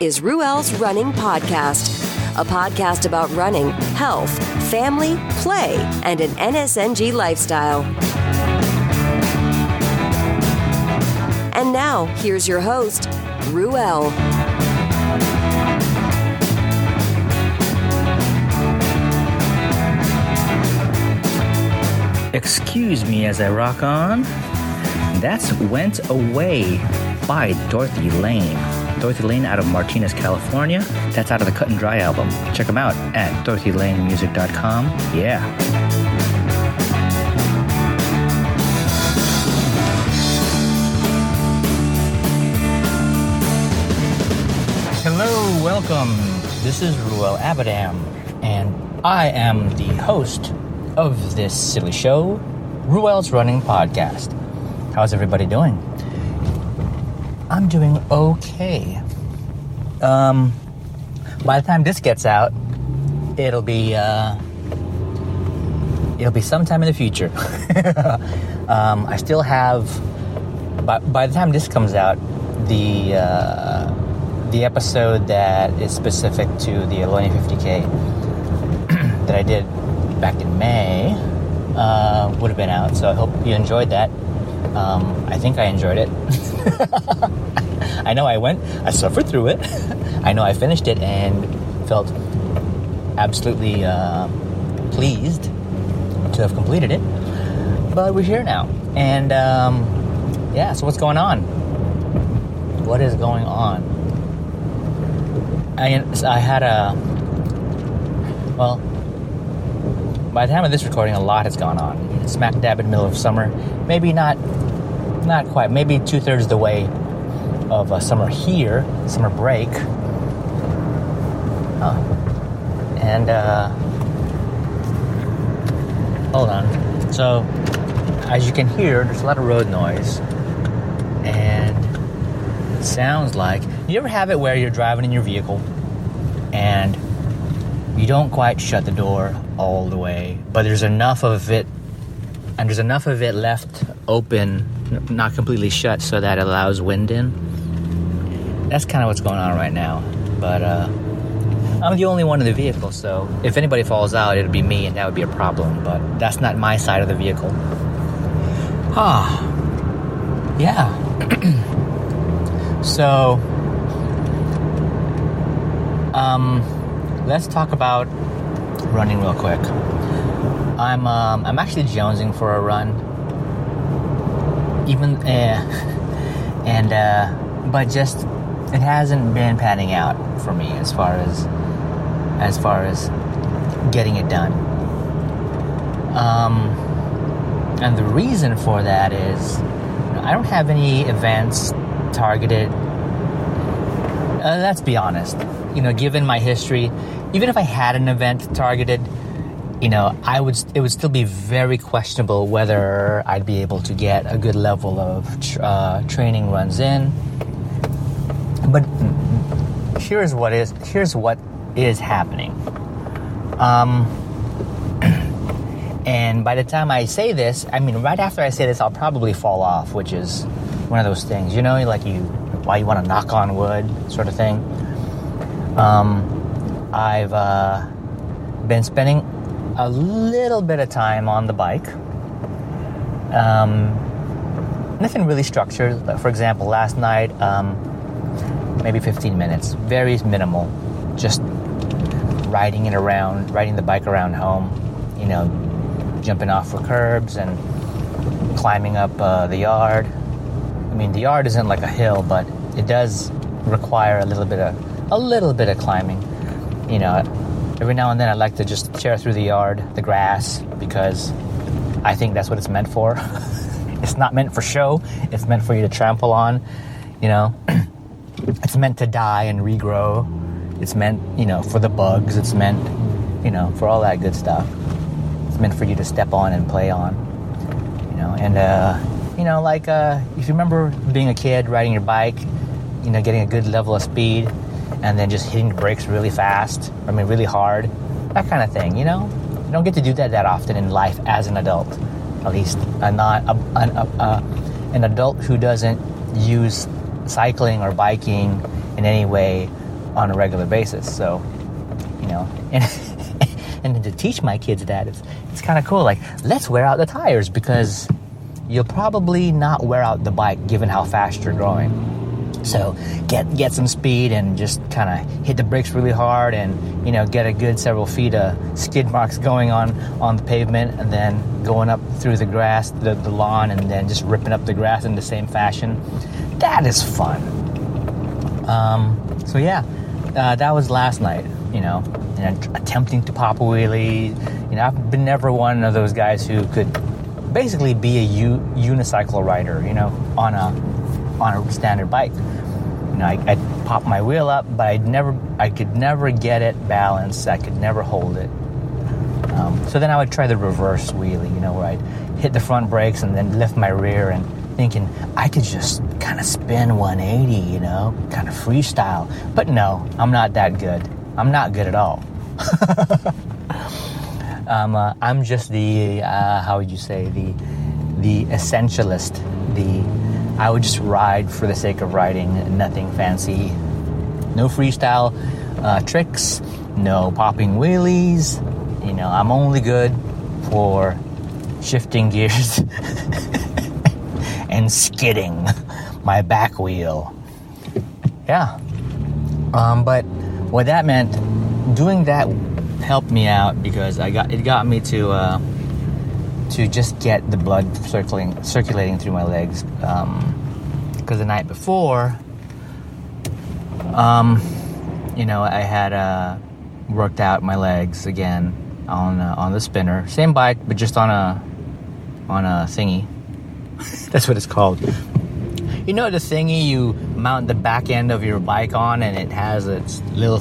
is Ruel's Running Podcast, a podcast about running, health, family, play, and an NSNG lifestyle. And now, here's your host, Ruel. Excuse me as I rock on. That's Went Away by Dorothy Lane. Dorothy Lane out of Martinez, California. That's out of the Cut and Dry album. Check them out at dorothylanemusic.com. Yeah. Hello, welcome. This is Ruel Abadam, and I am the host of this silly show, Ruel's Running Podcast. How's everybody doing? I'm doing okay. By the time this gets out, it'll be sometime in the future. I still have, by the time this comes out, the episode that is specific to the Elonia 50K that I did back in May would have been out, so I hope you enjoyed that. I think I enjoyed it. I know I suffered through it. I know I finished it and felt absolutely pleased to have completed it. But we're here now. And so what's going on? What is going on? I had by the time of this recording, a lot has gone on. Smack dab in the middle of summer. Maybe not quite. Maybe 2/3 of the way of summer here, summer break. And hold on. So, as you can hear, there's a lot of road noise, and it sounds like. You ever have it where you're driving in your vehicle, and you don't quite shut the door all the way, but there's enough of it left open, not completely shut, so that it allows wind in? That's kind of what's going on right now. But I'm the only one in the vehicle, so if anybody falls out, it'd be me, and that would be a problem. But that's not my side of the vehicle. Yeah. So, let's talk about running real quick. I'm actually jonesing for a run. But just it hasn't been panning out for me as far as getting it done. And the reason for that is I don't have any events targeted. Let's be honest. Given my history, even if I had an event targeted, it would still be very questionable whether I'd be able to get a good level of training runs in. But here's what is happening. And by the time I say this, right after I say this, I'll probably fall off, which is one of those things, why you want to knock on wood sort of thing. I've been spending a little bit of time on the bike. Nothing really structured. For example, last night, maybe 15 minutes, very minimal, just riding the bike around home, jumping off for curbs and climbing up the yard. The yard isn't like a hill, but it does require a little bit of climbing. Every now and then I like to just tear through the yard, the grass, because I think that's what it's meant for. It's not meant for show. It's meant for you to trample on, It's meant to die and regrow. It's meant, for the bugs. It's meant, for all that good stuff. It's meant for you to step on and play on, And, if you remember being a kid, riding your bike, getting a good level of speed, and then just hitting the brakes really fast, really hard, that kind of thing, You don't get to do that often in life as an adult. At least an adult who doesn't use cycling or biking in any way on a regular basis. So, and and to teach my kids that, it's kind of cool. Like, let's wear out the tires, because you'll probably not wear out the bike given how fast you're going. So get some speed and just kind of hit the brakes really hard, and get a good several feet of skid marks going on the pavement, and then going up through the grass, the lawn, and then just ripping up the grass in the same fashion. That is fun. So yeah, that was last night. And attempting to pop a wheelie. I've been never one of those guys who could basically be a unicycle rider, on a standard bike. I'd pop my wheel up, but I could never get it balanced. I could never hold it. So then I would try the reverse wheelie, where I'd hit the front brakes and then lift my rear, and thinking I could just kind of spin 180, kind of freestyle. But no, I'm not that good. I'm not good at all. I'm just the how would you say, the essentialist. I would just ride for the sake of riding, nothing fancy, no freestyle tricks, no popping wheelies. I'm only good for shifting gears and skidding my back wheel. Yeah. But what that meant, doing that helped me out, because it got me to just get the blood circulating through my legs. Because the night before, I had worked out my legs again on the spinner, same bike, but just on a thingy. That's what it's called. The thingy you mount the back end of your bike on, and it has its little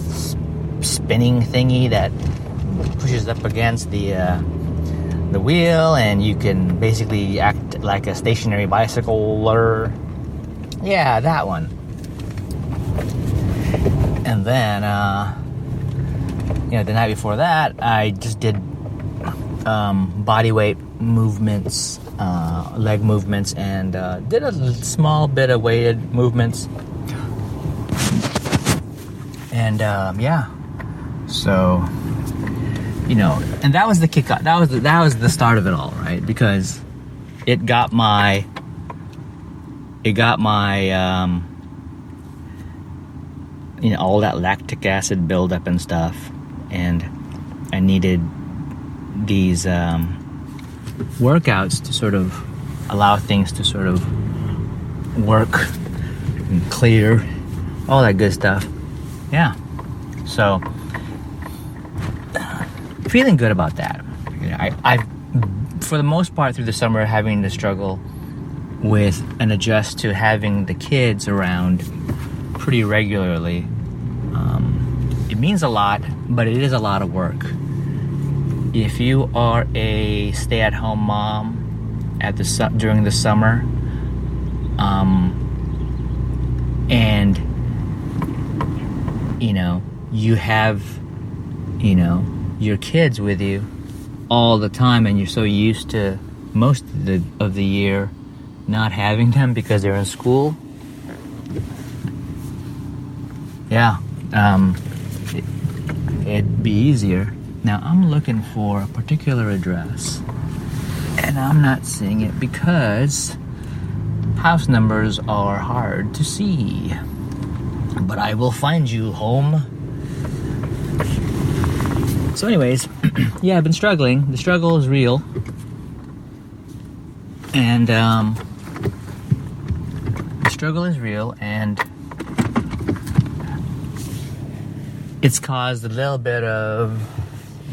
spinning thingy that pushes up against the wheel, and you can basically act like a stationary bicycler. Yeah, that one. And then, the night before that, I just did body weight movements, leg movements, and did a small bit of weighted movements. And so, and that was the kickoff. That was the start of it all, right? Because it got my all that lactic acid buildup and stuff, and I needed these workouts to sort of allow things to sort of work and clear, all that good stuff. Yeah. So, feeling good about that. I've, for the most part, through the summer, having to struggle with and adjust to having the kids around pretty regularly. It means a lot, but it is a lot of work. If you are a stay-at-home mom during the summer, and you have your kids with you all the time, and you're so used to most of the year not having them because they're in school. Yeah, it'd be easier. Now I'm looking for a particular address, and I'm not seeing it because house numbers are hard to see. But I will find you, home. So anyways, yeah, I've been struggling. The struggle is real. And the struggle is real, and it's caused a little bit of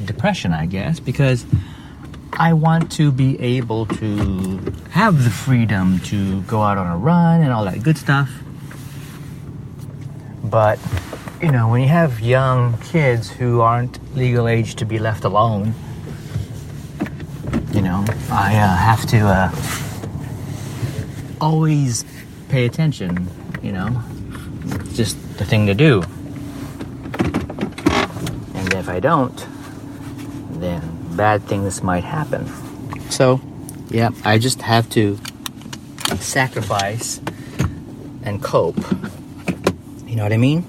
depression, I guess, because I want to be able to have the freedom to go out on a run and all that good stuff. But, when you have young kids who aren't legal age to be left alone, I have to always pay attention, It's just the thing to do. And if I don't, then bad things might happen. So, yeah, I just have to sacrifice and cope. You know what I mean?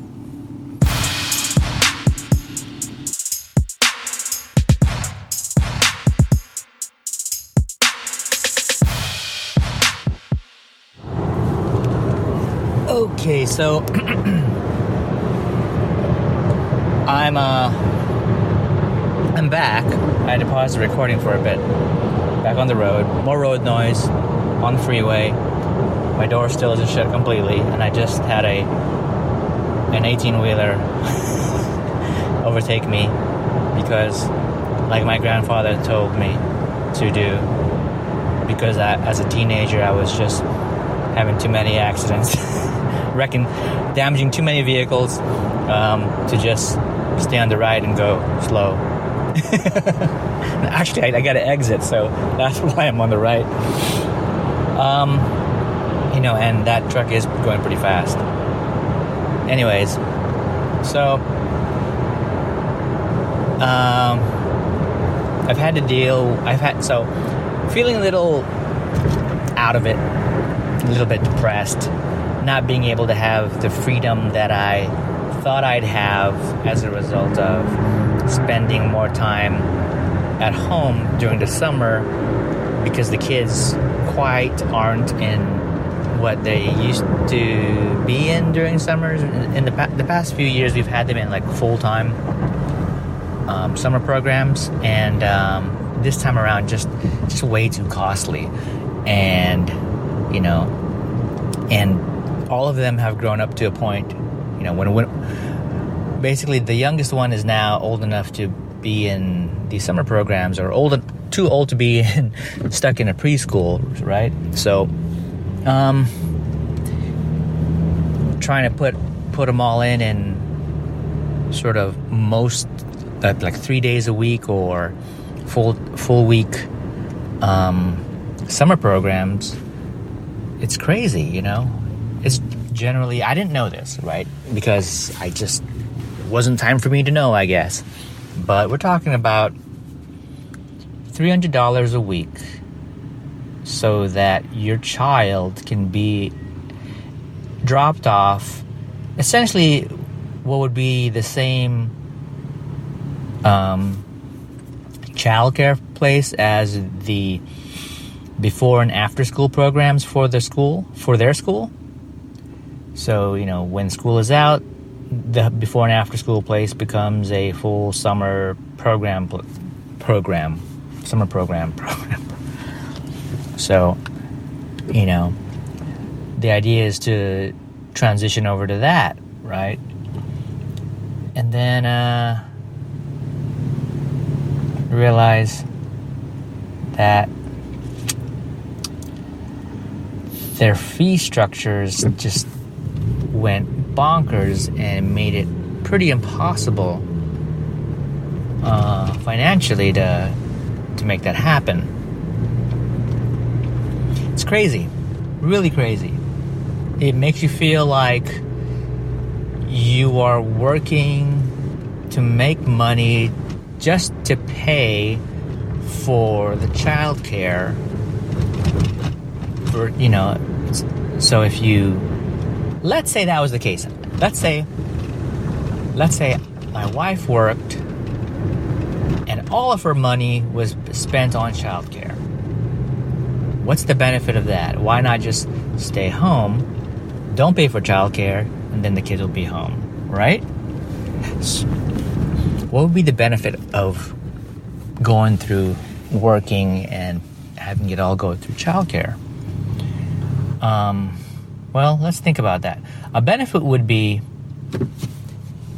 Okay, so I'm back. I had to pause the recording for a bit. Back on the road, more road noise on the freeway. My door still isn't shut completely, and I just had an 18-wheeler overtake me because, like my grandfather told me to do, because as a teenager I was just having too many accidents, damaging too many vehicles to just stay on the right and go slow. Actually, I got to exit, so that's why I'm on the right. And that truck is going pretty fast. Anyways, so feeling a little out of it, a little bit depressed, not being able to have the freedom that I thought I'd have as a result of spending more time at home during the summer, because the kids quite aren't in what they used to be in during summers. In the past few years, we've had them in like full-time summer programs, and this time around just way too costly, and and all of them have grown up to a point, when basically the youngest one is now old enough to be in these summer programs, or too old to be stuck in a preschool, right? So trying to put them all in sort of most like 3 days a week or full week summer programs, it's crazy. It's generally, I didn't know this, right? Because it wasn't time for me to know, I guess. But we're talking about $300 a week so that your child can be dropped off essentially what would be the same childcare place as the before and after school programs for their school. So, when school is out, the before and after school place becomes a full summer program. So, the idea is to transition over to that, right? And then realize that their fee structures just went bonkers and made it pretty impossible financially to make that happen. It's crazy, really crazy. It makes you feel like you are working to make money just to pay for the child care. So if you, let's say that was the case. Let's say my wife worked and all of her money was spent on childcare. What's the benefit of that? Why not just stay home, don't pay for childcare, and then the kids will be home, right? What would be the benefit of going through working and having it all go through childcare? Well, let's think about that. A benefit would be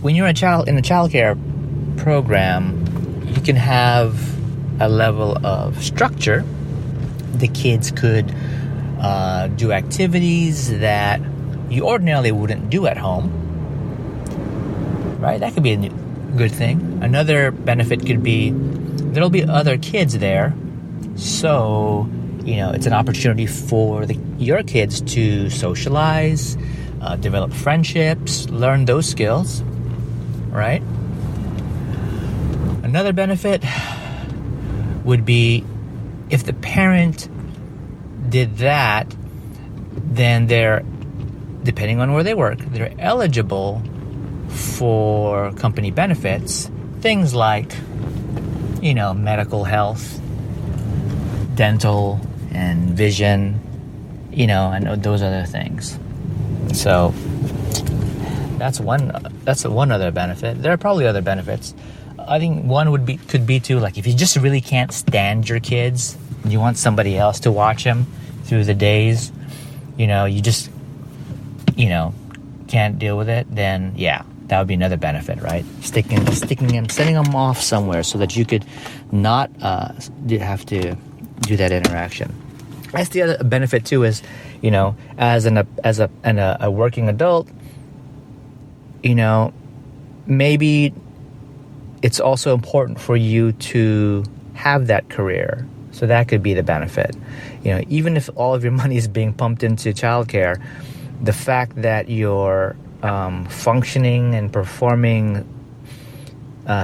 when you're in a childcare program, you can have a level of structure. The kids could do activities that you ordinarily wouldn't do at home, right? That could be a good thing. Another benefit could be there'll be other kids there, so it's an opportunity for your kids to socialize, develop friendships, learn those skills, right? Another benefit would be if the parent did that, then they're, depending on where they work, they're eligible for company benefits, things like, medical health, dental, and vision, and those other things. So That's one other benefit. There are probably other benefits. I think one could be too, like if you just really can't stand your kids, you want somebody else to watch them through the days, you just, can't deal with it, then yeah, that would be another benefit, right? Sticking them, sending them off somewhere so that you could not have to do that interaction. That's the other benefit too, is, as a working adult, maybe it's also important for you to have that career. So that could be the benefit. Even if all of your money is being pumped into childcare, the fact that you're functioning and performing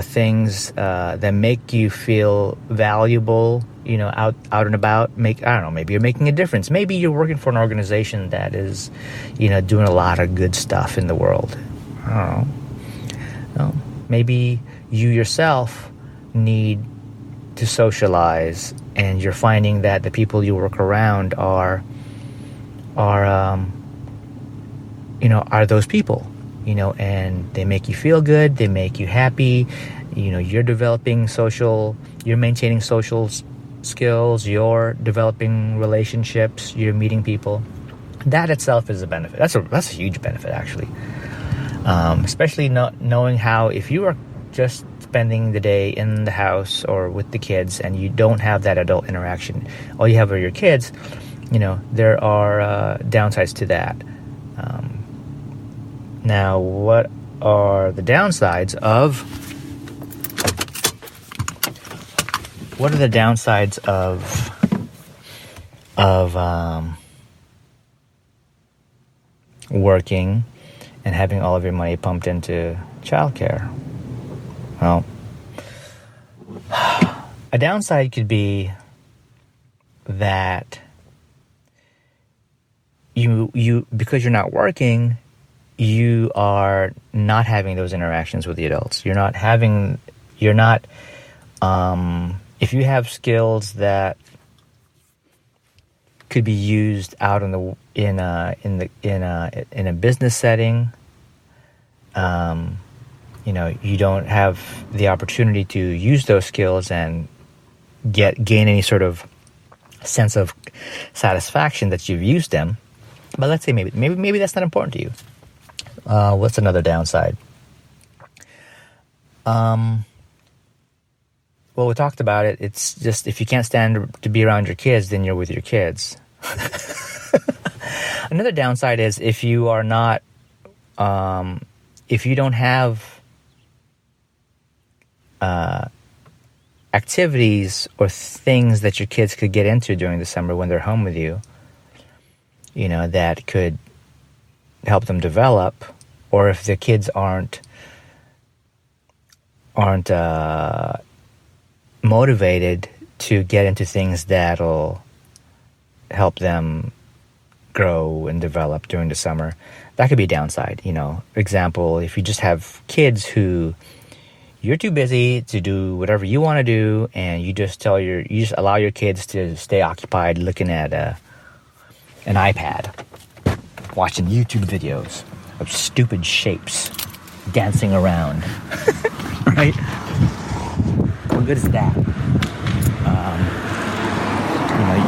things that make you feel valuable, out and about, maybe you're making a difference. Maybe you're working for an organization that is, doing a lot of good stuff in the world. I don't know. Maybe you yourself need to socialize, and you're finding that the people you work around are those people, and they make you feel good, they make you happy, you're maintaining social skills, you're developing relationships, you're meeting people. That itself is a benefit. That's a huge benefit, actually. Especially not knowing how, if you are just spending the day in the house or with the kids and you don't have that adult interaction, all you have are your kids, there are downsides to that. Now, what are the downsides of working and having all of your money pumped into childcare? Well, a downside could be that you because you're not working, you are not having those interactions with the adults. If you have skills that could be used out in a business setting, you don't have the opportunity to use those skills and gain any sort of sense of satisfaction that you've used them. But let's say maybe that's not important to you. What's another downside? Well, we talked about it. It's just, if you can't stand to be around your kids, then you're with your kids. Another downside is if you are not, if you don't have activities or things that your kids could get into during the summer when they're home with you, that could help them develop, or if the kids aren't motivated to get into things that'll help them grow and develop during the summer, that could be a downside. Example, if you just have kids who you're too busy to do whatever you want to do, and you just allow your kids to stay occupied looking at an iPad, watching YouTube videos of stupid shapes dancing around, right? What good is that?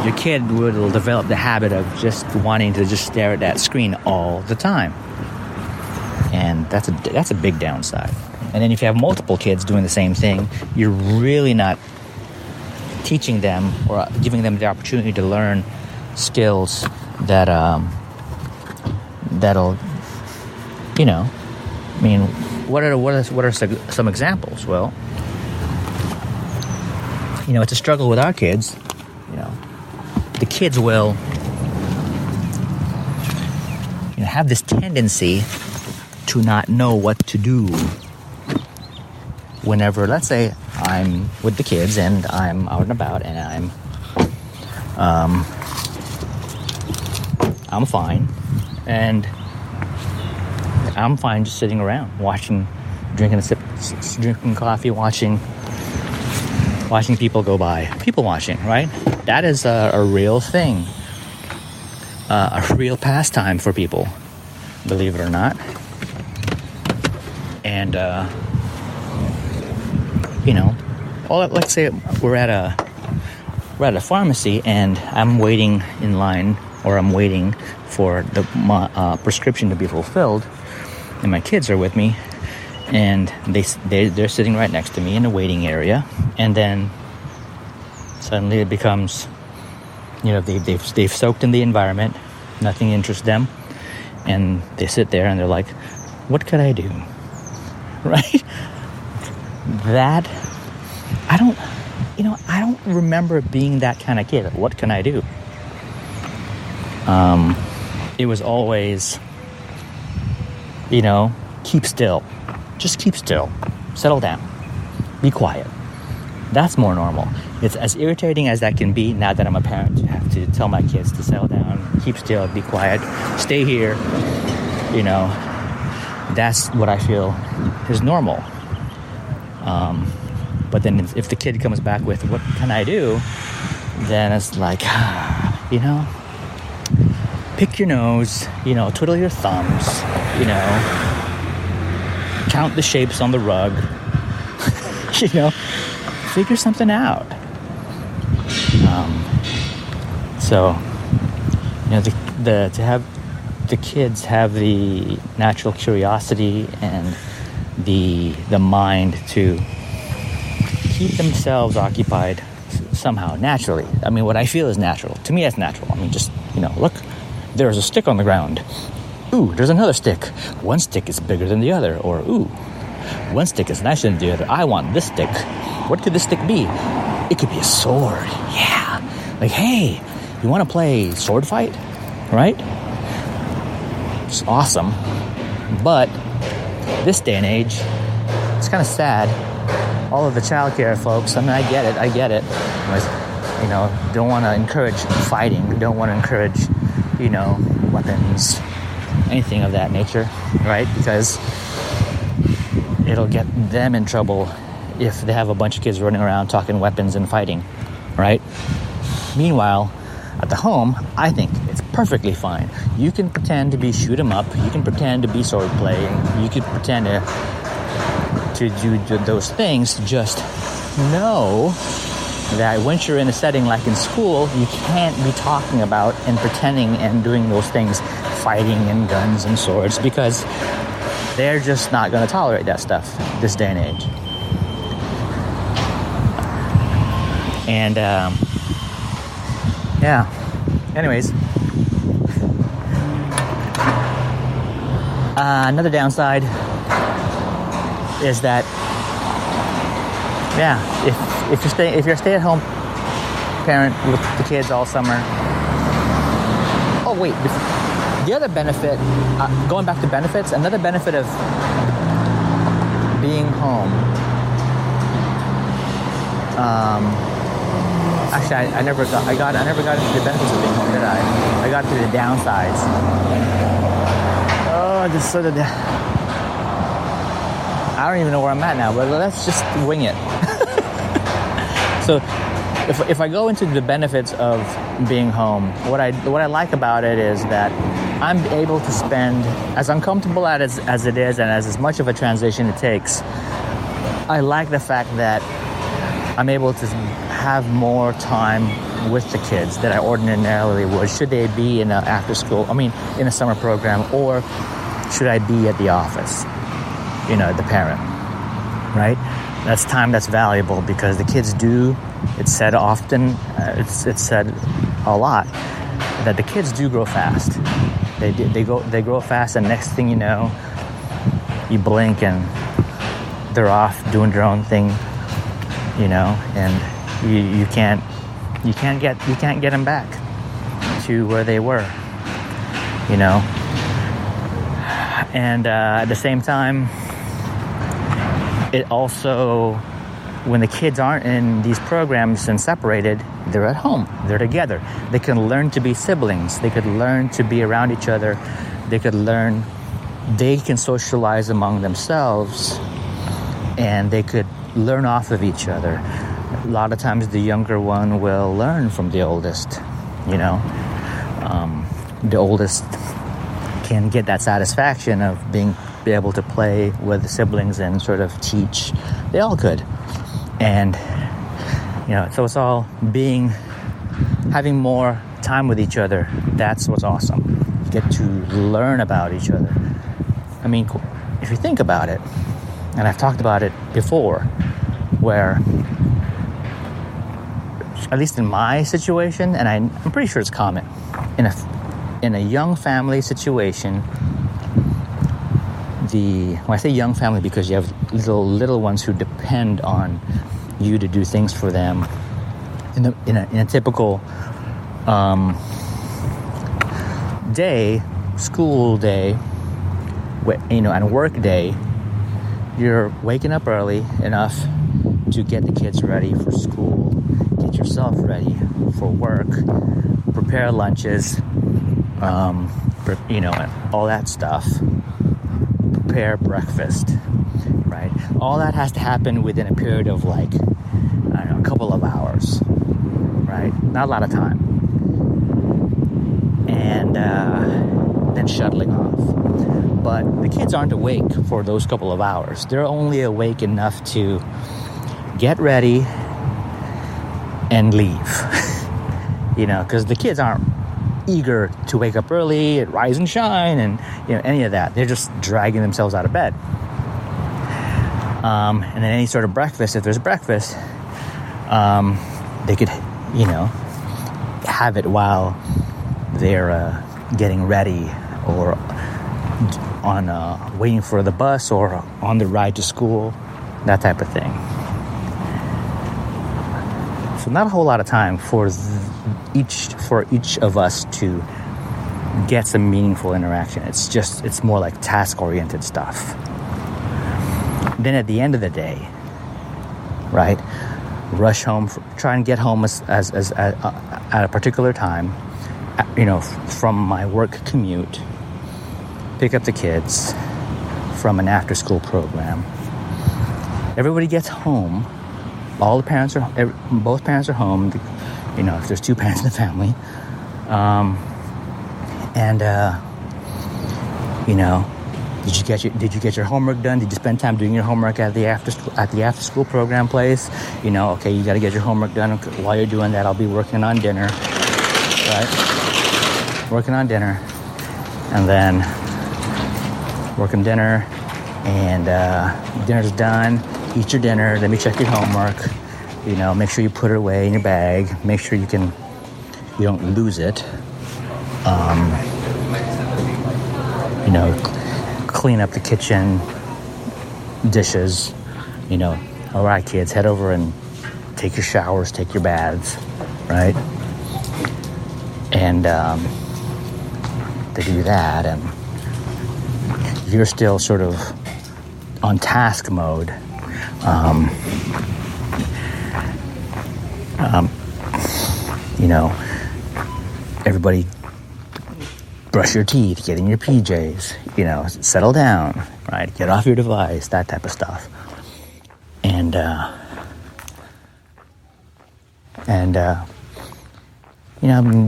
Your kid will develop the habit of just wanting to just stare at that screen all the time, and that's a big downside. And then if you have multiple kids doing the same thing, you're really not teaching them or giving them the opportunity to learn skills that'll, what are some examples? Well, it's a struggle with our kids. The kids will, have this tendency to not know what to do whenever, let's say, I'm with the kids and I'm out and about and I'm fine, and I'm fine just sitting around watching, drinking coffee, watching people go by. People watching, right? That is a real thing, a real pastime for people, believe it or not. And, let's say we're at a pharmacy and I'm waiting in line, or I'm waiting for my prescription to be fulfilled, and my kids are with me, and they're sitting right next to me in the waiting area, and then suddenly it becomes, they've soaked in the environment, nothing interests them, and they sit there and they're like, what could I do? Right? That, I don't remember being that kind of kid. What can I do? It was always, keep still. Just keep still. Settle down. Be quiet. That's more normal. It's as irritating as that can be now that I'm a parent to have to tell my kids to settle down, keep still, be quiet, stay here. That's what I feel is normal. But then if the kid comes back with, what can I do? Then it's like, pick your nose, twiddle your thumbs, count the shapes on the rug, figure something out. To have the kids have the natural curiosity and the mind to keep themselves occupied somehow, naturally. I mean, what I feel is natural. To me, that's natural. I mean, just, look, there's a stick on the ground. Ooh, there's another stick. One stick is bigger than the other. Or, ooh, one stick is nicer than the other. I want this stick. What could this stick be? It could be a sword. Yeah. Like, hey, you want to play sword fight? Right? It's awesome. But this day and age, it's kind of sad. All of the childcare folks, I mean, I get it. Don't want to encourage fighting. Don't want to encourage, weapons, anything of that nature, right? Because it'll get them in trouble if they have a bunch of kids running around talking weapons and fighting, right? Meanwhile, at the home, I think it's perfectly fine. You can pretend to be shoot 'em up. You can pretend to be sword play. You can pretend to do those things. Just know that once you're in a setting like in school, you can't be talking about and pretending and doing those things, fighting and guns and swords, because they're just not going to tolerate that stuff this day and age. And anyways, another downside is that if you're a stay-at-home parent with the kids all summer. Oh wait, the other benefit, going back to benefits, another benefit of being home. Actually, I never got into the benefits of being home, did I? I got to the downsides. Oh, just sort of. I don't even know where I'm at now, but let's just wing it. So, if I go into the benefits of being home, what I like about it is that I'm able to spend, as uncomfortable as it is, and as much of a transition it takes, I like the fact that I'm able to have more time with the kids that I ordinarily would, should they be in in a summer program, or should I be at the office, the parent, right? That's time that's valuable, because the kids do, it's said often, it's said a lot, that the kids do grow fast. They grow fast, and next thing you know, you blink and they're off doing their own thing, and you can't get them back to where they were, and at the same time, it also, when the kids aren't in these programs and separated, they're at home, they're together, they can learn to be siblings, they could learn to be around each other, they can socialize among themselves, and they could learn off of each other. A lot of times the younger one will learn from the oldest, the oldest can get that satisfaction of being be able to play with the siblings and sort of teach. They all could. And, so it's all having more time with each other. That's what's awesome. You get to learn about each other. I mean, if you think about it, and I've talked about it before, where, at least in my situation, and I'm pretty sure it's common, in a young family situation, when I say young family, because you have little ones who depend on you to do things for them. In a typical school day, and work day, you're waking up early enough to get the kids ready for school, get yourself ready for work, prepare lunches, and all that stuff. Prepare breakfast, right? All that has to happen within a period of a couple of hours, right? Not a lot of time. And then shuttling off. But the kids aren't awake for those couple of hours. They're only awake enough to get ready and leave. Because the kids aren't eager to wake up early and rise and shine and any of that. They're just dragging themselves out of bed. And then any sort of breakfast, if there's breakfast, they could have it while they're getting ready, or on waiting for the bus, or on the ride to school, that type of thing. So not a whole lot of time for each of us to get some meaningful interaction. It's more like task-oriented stuff. Then at the end of the day, right, rush home, try and get home as at a particular time, from my work commute, pick up the kids from an after-school program. Everybody gets home. Both parents are home. If there's two parents in the family, did you get your homework done? Did you spend time doing your homework at the after school program place? Okay, you got to get your homework done. While you're doing that, I'll be working on dinner, right? Working on dinner, and then working dinner, and dinner's done. Eat your dinner. Let me check your homework. Make sure you put it away in your bag. Make sure you don't lose it. Clean up the kitchen, dishes. All right, kids, head over and take your showers, take your baths, right? And they do that, and you're still sort of on task mode. Everybody brush your teeth, get in your PJs, settle down, right? Get off your device, that type of stuff. And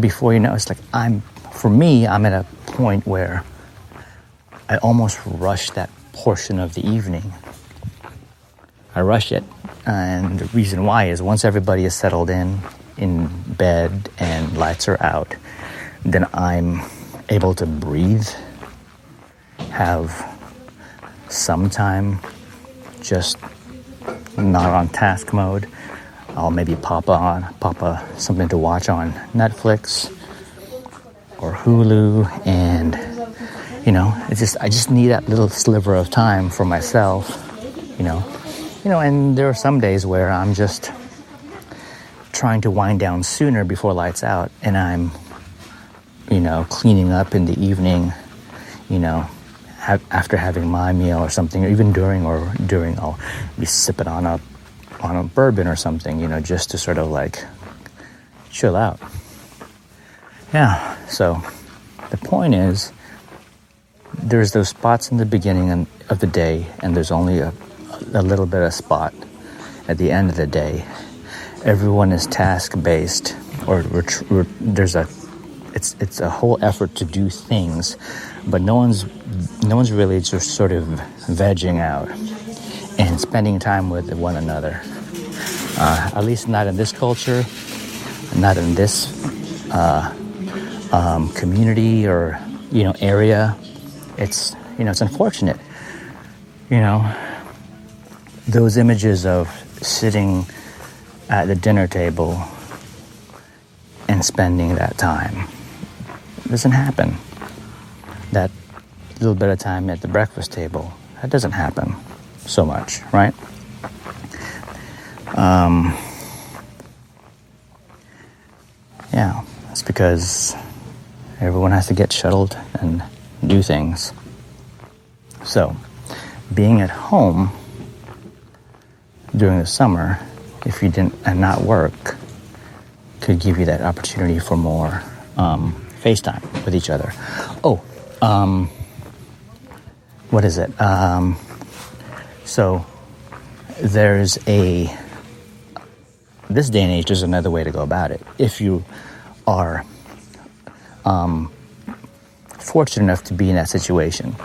before you know, it's like I'm at a point where I almost rush that portion of the evening. I rush it, and the reason why is once everybody is settled in bed and lights are out, then I'm able to breathe, have some time just not on task mode. I'll maybe pop something to watch on Netflix or Hulu, and I just need that little sliver of time for myself, and there are some days where I'm just trying to wind down sooner before lights out, and I'm cleaning up in the evening, after having my meal or something, or even during I'll be sipping on a bourbon or something, just to sort of like chill out. Yeah, so the point is, there's those spots in the beginning of the day, and there's only a little bit of spot at the end of the day. Everyone is task-based, or there's a it's a whole effort to do things, but no one's really just sort of vegging out and spending time with one another. At least not in this culture, not in this community or area. It's it's unfortunate. Those images of sitting at the dinner table and spending that time doesn't happen. That little bit of time at the breakfast table, that doesn't happen so much, right? Yeah, that's because everyone has to get shuttled and do things. So, being at home during the summer, if you didn't and not work, could give you that opportunity for more FaceTime with each other. What is it? So there's this day and age, there's another way to go about it. If you are fortunate enough to be in that situation,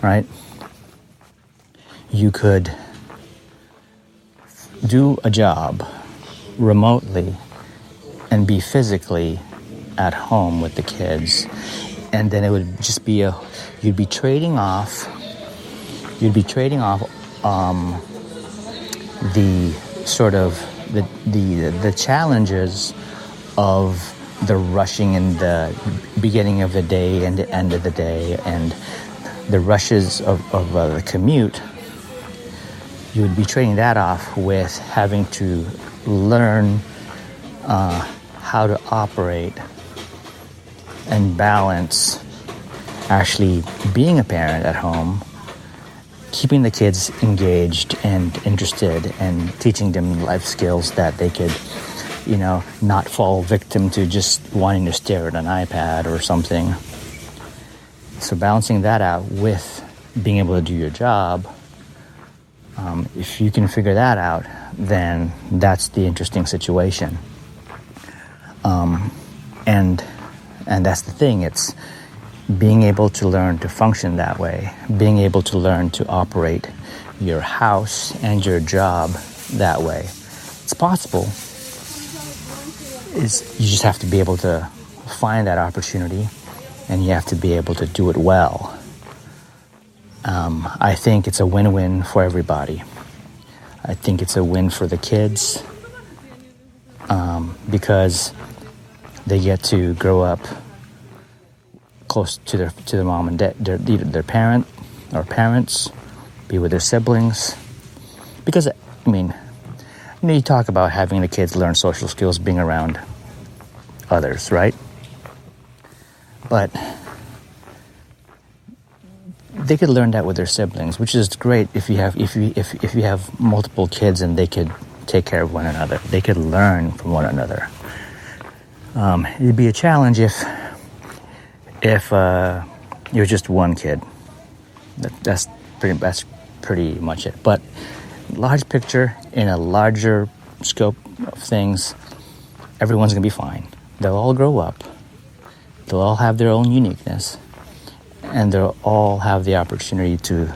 right? You could do a job remotely and be physically at home with the kids, and then it would just be you'd be trading off the sort of the challenges of the rushing in the beginning of the day and the end of the day, and the rushes of the commute. You would be trading that off with having to learn how to operate and balance actually being a parent at home, keeping the kids engaged and interested, and teaching them life skills that they could, not fall victim to just wanting to stare at an iPad or something. So balancing that out with being able to do your job, if you can figure that out, then that's the interesting situation. And that's the thing. It's being able to learn to function that way, being able to learn to operate your house and your job that way. It's possible. You just have to be able to find that opportunity, and you have to be able to do it well. I think it's a win-win for everybody. I think it's a win for the kids because they get to grow up close to their mom and dad, their parent or parents, be with their siblings. Because you talk about having the kids learn social skills, being around others, right? But they could learn that with their siblings, which is great if you have multiple kids and they could take care of one another. They could learn from one another. It'd be a challenge if you're just one kid. That's pretty much it. But large picture, in a larger scope of things, everyone's gonna be fine. They'll all grow up. They'll all have their own uniqueness, and they'll all have the opportunity to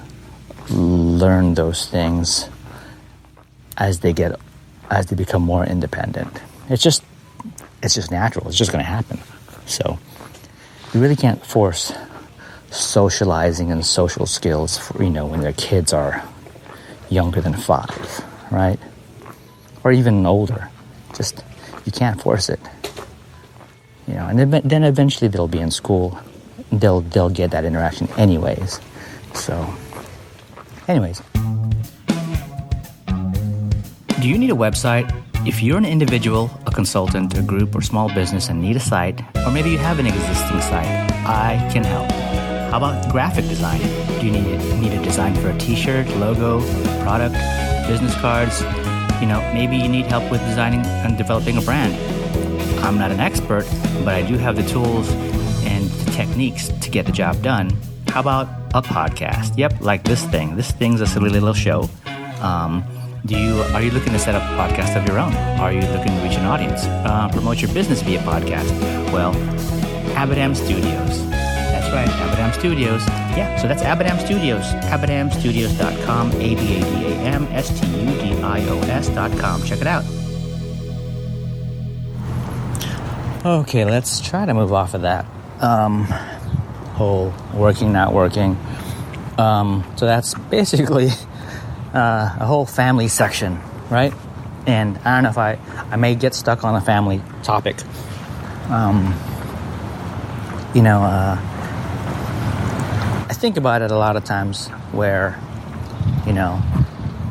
learn those things as they become more independent. It's just natural. It's just going to happen. So you really can't force socializing and social skills for, when their kids are younger than 5, right? Or even older. Just, you can't force it. And then eventually they'll be in school. They'll get that interaction anyways. So, anyways. Do you need a website? If you're an individual, a consultant, a group, or small business and need a site, or maybe you have an existing site, I can help. How about graphic design? Do you need a design for a t-shirt, logo, product, business cards? Maybe you need help with designing and developing a brand. I'm not an expert, but I do have the tools and techniques to get the job done. How about a podcast? Yep, like this thing. This thing's a silly little show. Are you looking to set up a podcast of your own? Are you looking to reach an audience? Promote your business via podcast? Well, Abadam Studios. That's right, Abadam Studios. Yeah, so that's Abadam Studios. AbadamStudios.com, AbadamStudios.com. Check it out. Okay, let's try to move off of that whole working, not working. So that's basically a whole family section, right? And I don't know if I may get stuck on a family topic. I think about it a lot of times where,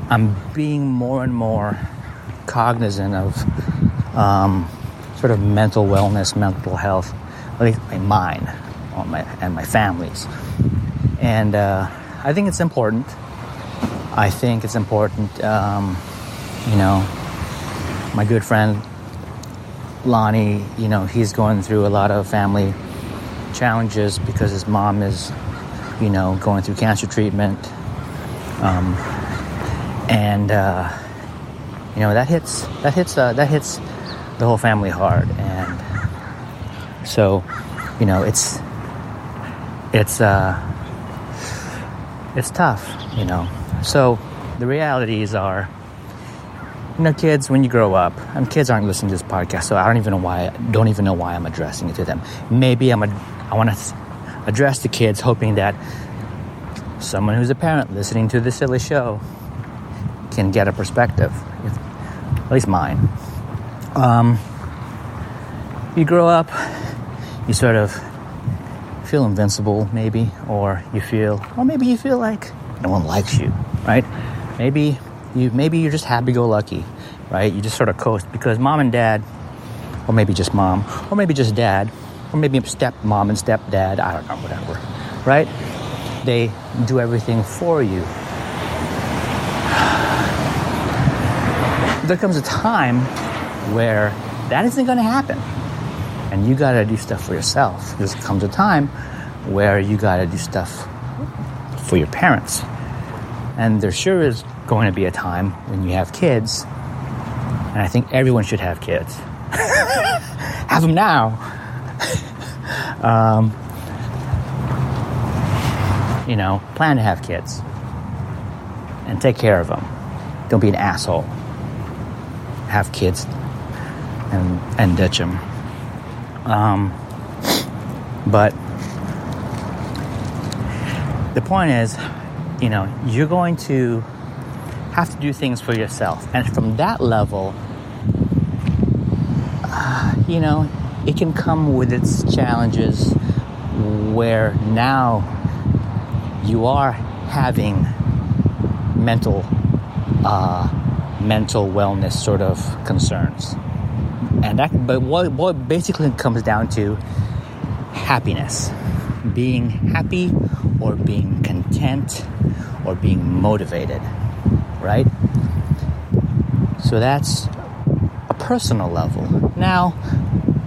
I'm being more and more cognizant of sort of mental wellness, mental health, at least my mind and my family's. And I think it's important. My good friend Lonnie, he's going through a lot of family challenges because his mom is, going through cancer treatment. That hits the whole family hard. And so, it's tough, So the realities are, kids, when you grow up, and kids aren't listening to this podcast, so I don't even know why I'm addressing it to them. Maybe I want to address the kids, hoping that someone who's a parent listening to this silly show can get a perspective, at least mine. You grow up, you sort of feel invincible, maybe, or maybe you feel like no one likes you, right? Maybe you're just happy-go-lucky, right? You just sort of coast because mom and dad, or maybe just mom, or maybe just dad, or maybe stepmom and stepdad, I don't know, whatever, right? They do everything for you. There comes a time where that isn't going to happen, and you got to do stuff for yourself. There comes a time where you got to do stuff for your parents. And there sure is going to be a time when you have kids, and I think everyone should have kids. Have them now. Plan to have kids and take care of them. Don't be an asshole. Have kids and ditch them. But the point is, you're going to have to do things for yourself. And from that level, it can come with its challenges where now you are having mental wellness sort of concerns. But what basically comes down to happiness. Being happy or being content or being motivated, right? So that's a personal level. Now,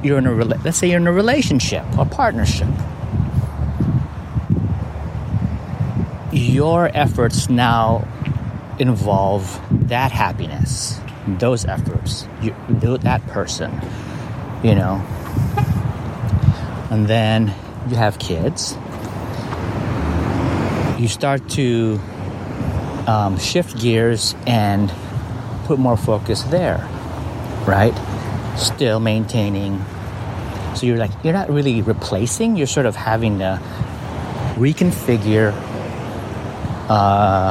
let's say you're in a relationship or partnership. Your efforts now involve that happiness, those efforts, that person, And then you have kids. You start to shift gears and put more focus there, right? Still maintaining. So you're not really replacing, you're sort of having to reconfigure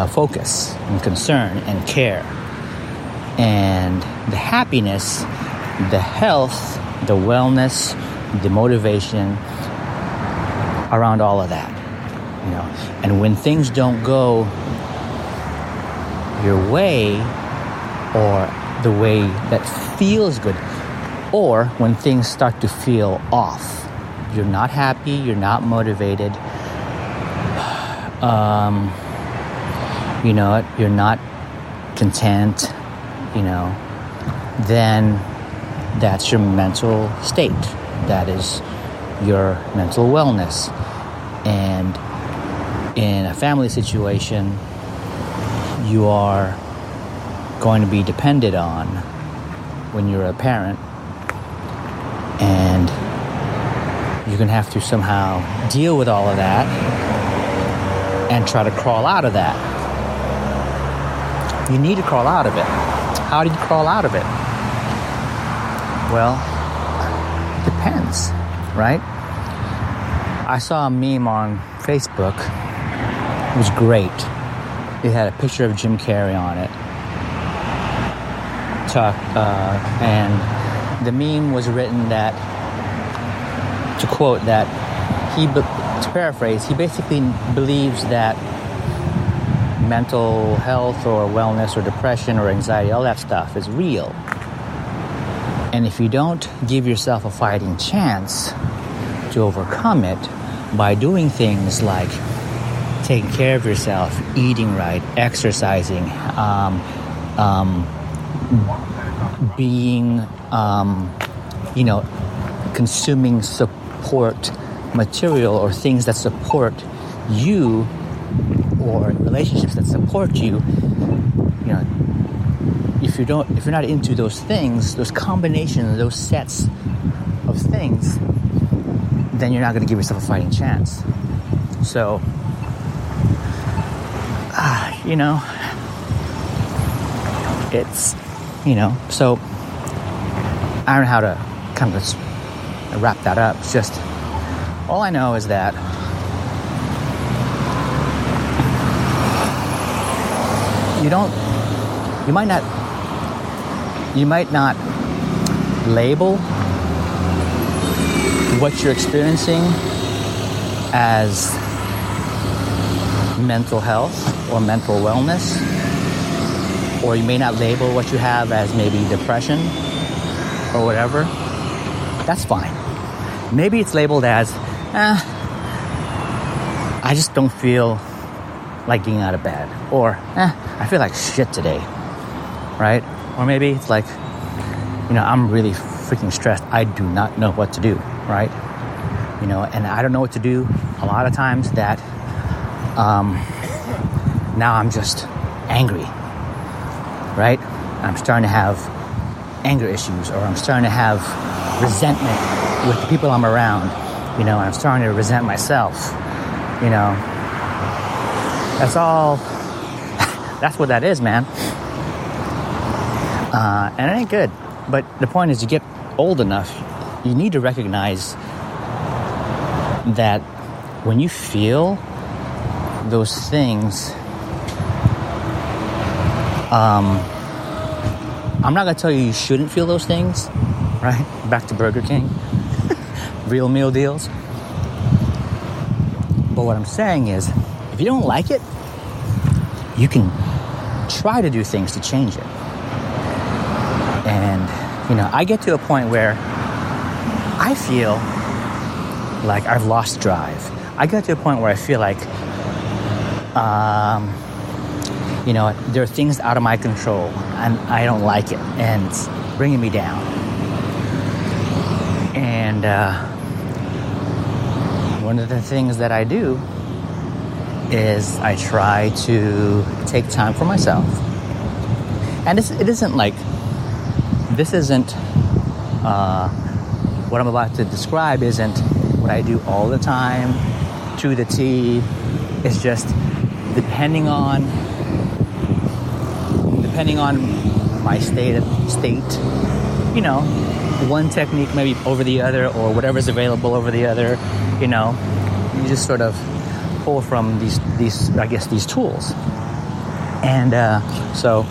focus and concern and care. And the happiness, the health, the wellness, the motivation around all of that, And when things don't go your way or the way that feels good, or when things start to feel off, you're not happy, you're not motivated, you're not content, then that's your mental state. That is your mental wellness. And in a family situation, you are going to be depended on when you're a parent, and you're going to have to somehow deal with all of that and try to crawl out of that. You need to crawl out of it. How do you crawl out of it? Well, it depends, right? I saw a meme on Facebook. It was great. It had a picture of Jim Carrey on it. And the meme was written that, to quote, that to paraphrase, he basically believes that mental health or wellness or depression or anxiety, all that stuff is real. And if you don't give yourself a fighting chance to overcome it by doing things like taking care of yourself, eating right, exercising, being, consuming support material or things that support you, or relationships that support you, if you're not into those things, those combinations, those sets of things, then you're not going to give yourself a fighting chance. So, it's, so I don't know how to kind of wrap that up. It's just, all I know is that you might not label what you're experiencing as mental health or mental wellness, or you may not label what you have as maybe depression or whatever. That's fine. Maybe it's labeled as, I just don't feel like getting out of bed, or I feel like shit today, right? Or maybe it's like, I'm really freaking stressed. I do not know what to do, right? And I don't know what to do. A lot of times that now I'm just angry, right? I'm starting to have anger issues, or I'm starting to have resentment with the people I'm around, and I'm starting to resent myself, That's all, that's what that is, man. And it ain't good. But the point is, you get old enough, you need to recognize that when you feel those things, I'm not going to tell you shouldn't feel those things, right? Back to Burger King. Real meal deals. But what I'm saying is, if you don't like it, you can try to do things to change it. And, I get to a point where I feel like I've lost drive. I get to a point where I feel like, there are things out of my control and I don't like it, and it's bringing me down. And one of the things that I do is I try to take time for myself. And what I'm about to describe isn't what I do all the time to the T. It's just depending on my state, one technique maybe over the other, or whatever's available over the other, you just sort of pull from these tools. And so,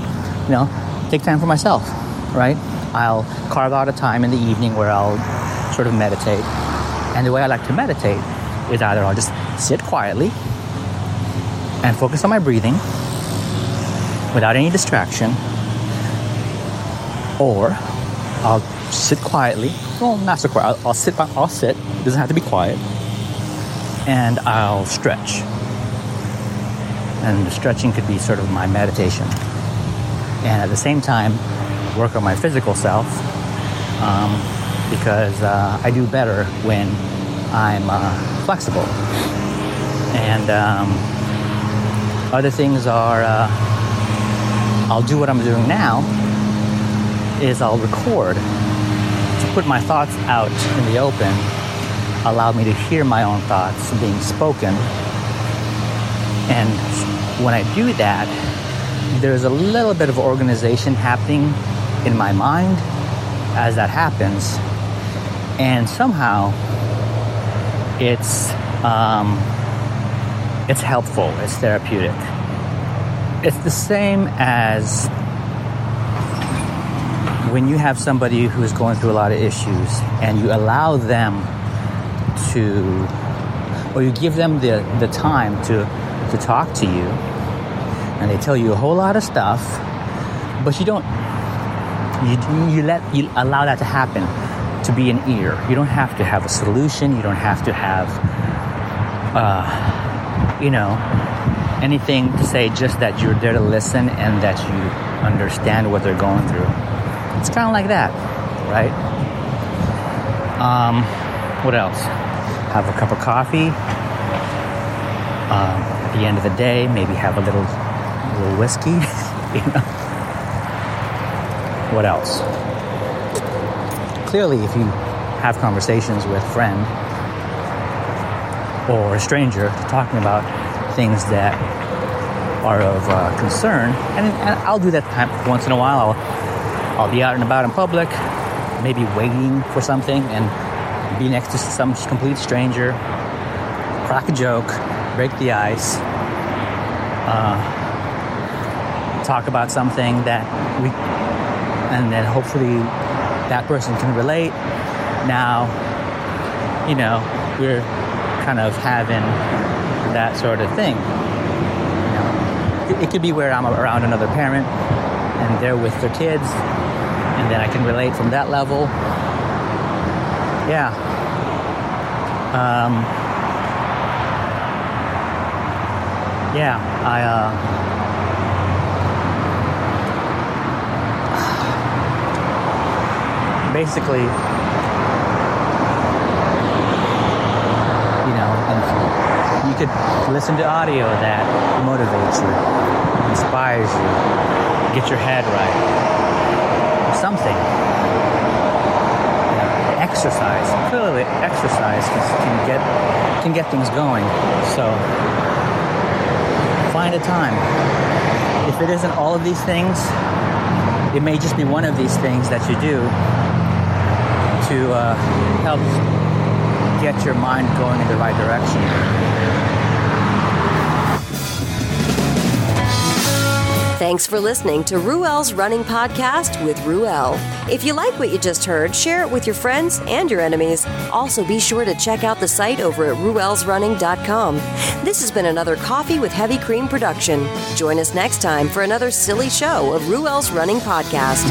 take time for myself, right? I'll carve out a time in the evening where I'll sort of meditate. And the way I like to meditate is either I'll just sit quietly and focus on my breathing without any distraction, or I'll sit quietly. Well, not so quiet. I'll sit. It doesn't have to be quiet. And I'll stretch. And the stretching could be sort of my meditation. And at the same time, work on my physical self, because I do better when I'm flexible. And other things are, I'll do what I'm doing now, is I'll record to put my thoughts out in the open allow me to hear my own thoughts being spoken. And when I do that, there's a little bit of organization happening in my mind as that happens. And somehow it's helpful, it's therapeutic. It's the same as when you have somebody who's going through a lot of issues and you allow them to, or you give them the time to talk to you, and they tell you a whole lot of stuff, but you allow that to happen, to be an ear. You don't have to have a solution. You don't have to have, anything to say, just that you're there to listen and that you understand what they're going through. It's kind of like that, right? What else? Have a cup of coffee. At the end of the day, maybe have a little whiskey. What else? Clearly, if you have conversations with a friend or a stranger talking about things that are of concern, and I'll do that once in a while. I'll be out and about in public, maybe waiting for something, and be next to some complete stranger, crack a joke, break the ice, talk about something and then hopefully that person can relate. Now, we're kind of having that sort of thing. It could be where I'm around another parent and they're with their kids, and then I can relate from that level. Yeah. Basically, you could listen to audio that motivates you, inspires you, get your head right, something. Exercise. Clearly, exercise can get things going. So, find a time. If it isn't all of these things, it may just be one of these things that you do to help get your mind going in the right direction. Thanks for listening to Ruel's Running Podcast with Ruel. If you like what you just heard, share it with your friends and your enemies. Also, be sure to check out the site over at ruelsrunning.com. This has been another Coffee with Heavy Cream production. Join us next time for another silly show of Ruel's Running Podcast.